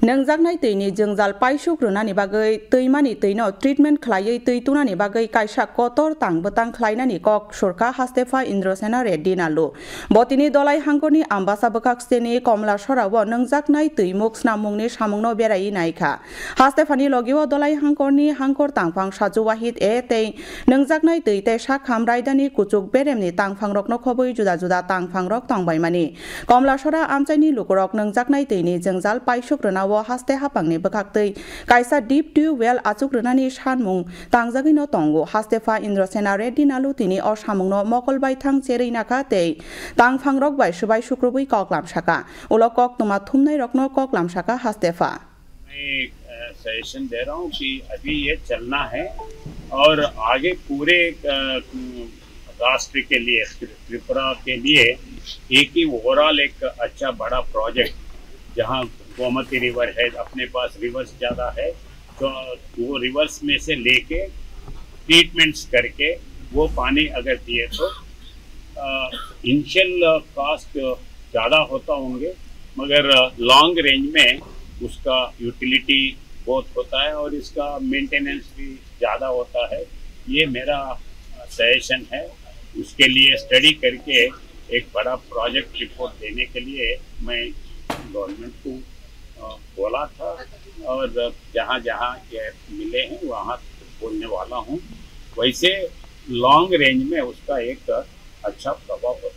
नोंजागनाय दैनि जोंजाल पाइसुग्रोनानि बागै दैमानि दैनो ट्रिटमेंट खालायै दै तुनानि बागै कायसा कतर तांबोतां खालायनानि कक सरका हास्तेफा इन्द्रसेना रेड्डी नालु बतिनि दलाय हांगरनि आम्बासा बकाक्सटेनि कमला सराव नोंजागनाय दैमुख स्नामुंनि सामुंनो बेरायि नायखा हास्तेफानि लगिव दलाय हांगरनि हांगर तांफां साजु वाहिद ए तै नोंजागनाय दै तै सा खामरायदानि कुचुक बेरेमनि तांफां रकनो खबै जुदा जुदा तांफां रक तंबायमानि कमला सरा आमचाइनि लुगरक नोंजागनाय दैनि जोंजाल पाइसुग्रोना हास्ते हापांनि बखाक्तै कायसा डीप टिउबवेल आचुग्रोनानि सानमुं तांजागिनो तंगो हास्तेफा इन्द्रसेना रेड्डी नालु तिनि अ सामुंनो मकलबाय थां चेरैनाखा तै तांफांरक बायसुबाय शुक्रबुई ककलामसाका उलो कक तुमा थुमनाय रकनो ककलामसाका हास्तेफा सजेशन दे रहा हूँ कि अभी ये चलना है और आगे पूरे राष्ट्र के लिए त्रिपुरा के लिए एक ही ओवरऑल एक अच्छा बड़ा प्रोजेक्ट जहाँ गोमती रिवर है, अपने पास रिवर्स ज़्यादा है तो वो रिवर्स में से लेके ट्रीटमेंट्स करके वो पानी अगर पिए तो इनिशियल कॉस्ट ज़्यादा होता होंगे मगर लॉन्ग रेंज में उसका यूटिलिटी बहुत होता है और इसका मेंटेनेंस भी ज़्यादा होता है। ये मेरा सजेशन है। उसके लिए स्टडी करके एक बड़ा प्रोजेक्ट रिपोर्ट देने के लिए मैं गवर्नमेंट को बोला था और जहाँ जहाँ ये मिले हैं वहाँ बोलने वाला हूँ। वैसे लॉन्ग रेंज में उसका एक अच्छा प्रभाव होता है।